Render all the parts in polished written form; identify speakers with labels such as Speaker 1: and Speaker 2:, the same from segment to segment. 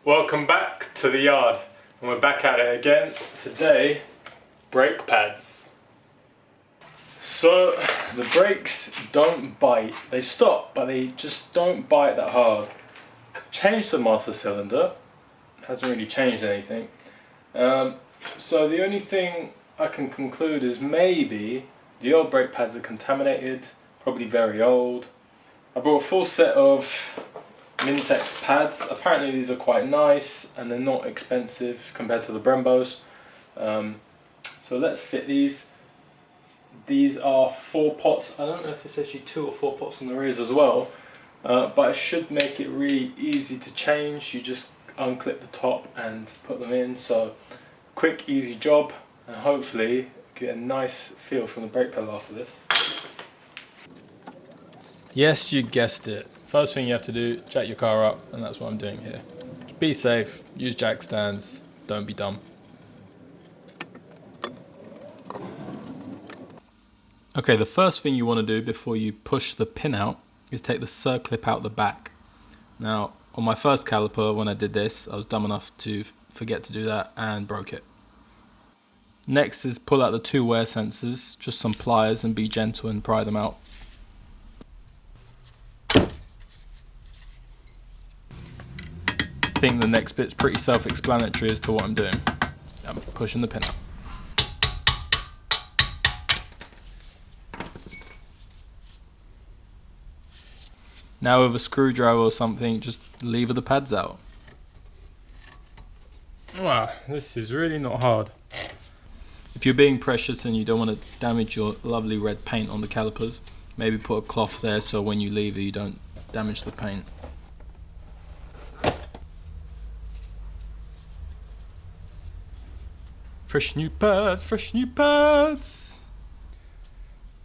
Speaker 1: Welcome back to the yard, and we're back at it again. Today, brake pads. So the brakes don't bite. They stop, but they just don't bite that hard. Changed the master cylinder. Hasn't really changed anything. So the only thing I can conclude is maybe the old brake pads are contaminated, probably very old. I bought a full set of Mintex pads. Apparently these are quite nice and they're not expensive compared to the Brembos. So let's fit these. These are 4 pots. I don't know if it's actually 2 or 4 pots on the rears as well, but it should make it really easy to change. You just unclip the top and put them in. So quick, easy job, and hopefully get a nice feel from the brake pedal after this. Yes, you guessed it. First thing you have to do, jack your car up, and that's what I'm doing here. Be safe, use jack stands, don't be dumb. Okay, the first thing you want to do before you push the pin out is take the circlip out the back. Now, on my first caliper, when I did this, I was dumb enough to forget to do that and broke it. Next is pull out the 2 wear sensors, just some pliers, and be gentle and pry them out. I think the next bit's pretty self-explanatory as to what I'm doing. I'm pushing the pin out. Now with a screwdriver or something, just lever the pads out. Wow, this is really not hard. If you're being precious and you don't want to damage your lovely red paint on the calipers, maybe put a cloth there so when you lever you don't damage the paint. Fresh new pads, fresh new pads!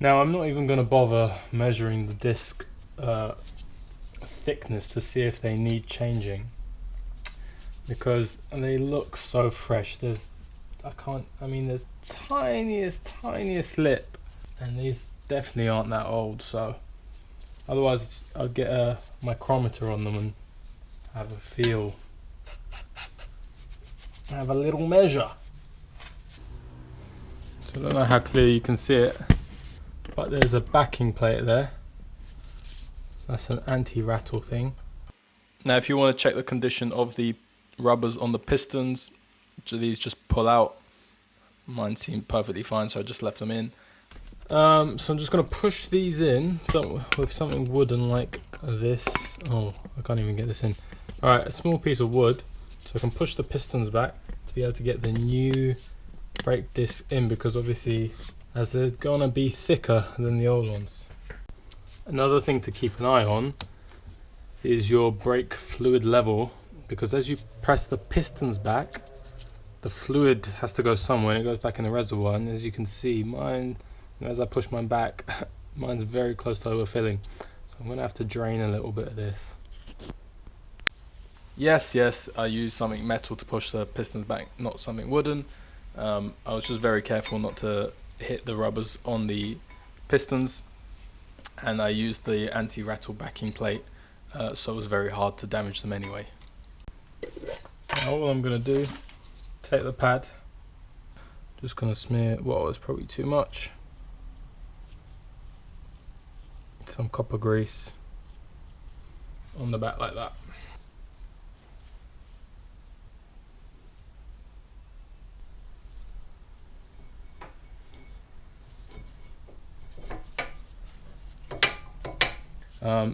Speaker 1: Now I'm not even going to bother measuring the disc thickness to see if they need changing, because they look so fresh. There's tiniest lip, and these definitely aren't that old, so otherwise I'd get a micrometer on them and have a feel, have a little measure. So I don't know how clear you can see it, but there's a backing plate there. That's an anti-rattle thing. Now if you want to check the condition of the rubbers on the pistons, these just pull out. Mine seemed perfectly fine, so I just left them in. So I'm just going to push these in with something wooden like this. Oh, I can't even get this in. Alright, a small piece of wood, so I can push the pistons back to be able to get the new brake disc in, because obviously as they're going to be thicker than the old ones. Another thing to keep an eye on is your brake fluid level, because as you press the pistons back, the fluid has to go somewhere and it goes back in the reservoir, and as you can see, mine, as I push mine back, mine's very close to overfilling, so I'm going to have to drain a little bit of this. Yes, I used something metal to push the pistons back, not something wooden. I was just very careful not to hit the rubbers on the pistons, and I used the anti-rattle backing plate, so it was very hard to damage them anyway. Now all I'm going to do, take the pad, just going to smear, well, it's probably too much, some copper grease on the back like that.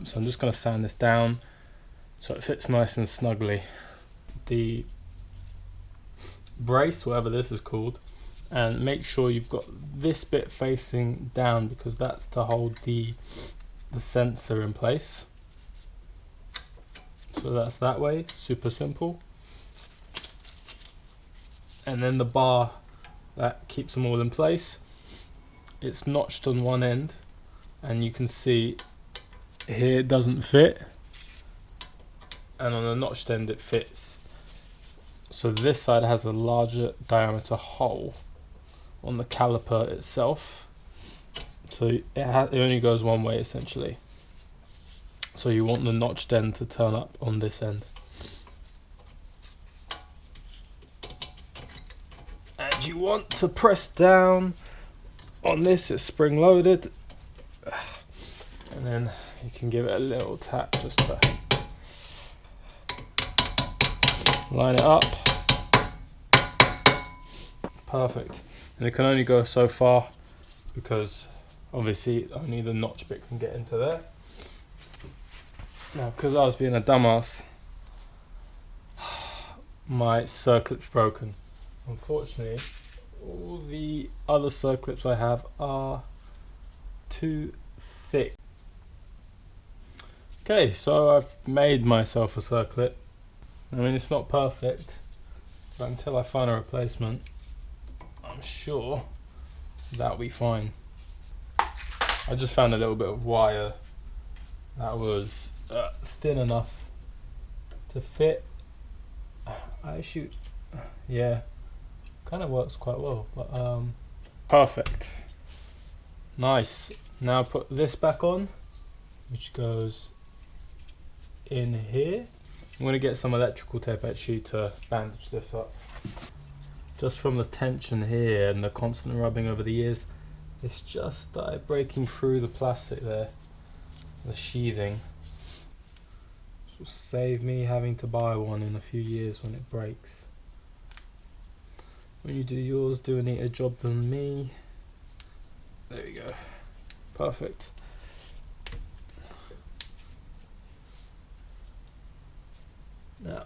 Speaker 1: So I'm just going to sand this down so it fits nice and snugly. The brace, whatever this is called, and make sure you've got this bit facing down, because that's to hold the sensor in place. So that's that way, super simple. And then the bar that keeps them all in place, it's notched on one end, and you can see here it doesn't fit, and on the notched end it fits. So this side has a larger diameter hole on the caliper itself, so it only goes one way essentially. So you want the notched end to turn up on this end. you want to press down on this. It's spring loaded, and then you can give it a little tap just to line it up. Perfect. And it can only go so far because obviously only the notch bit can get into there. Now, because I was being a dumbass, my circlip's broken. Unfortunately, all the other circlips I have are too thick. Okay, so I've made myself a circlip. I mean, it's not perfect, but until I find a replacement, I'm sure that'll be fine. I just found a little bit of wire that was thin enough to fit. Yeah, kind of works quite well, but perfect. Nice. Now put this back on, which goes in here. I'm going to get some electrical tape actually to bandage this up. Just from the tension here and the constant rubbing over the years, it's just started breaking through the plastic there, the sheathing. This will save me having to buy one in a few years when it breaks. When you do yours, do a neater job than me. There we go. Perfect. Now,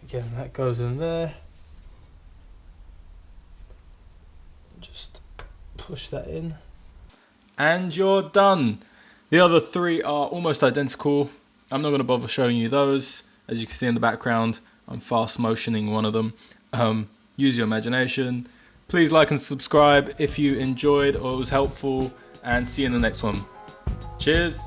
Speaker 1: again, that goes in there. Just push that in. And you're done. The other three are almost identical. I'm not going to bother showing you those. As you can see in the background, I'm fast motioning one of them. Use your imagination. Please like and subscribe if you enjoyed or it was helpful, and see you in the next one. Cheers.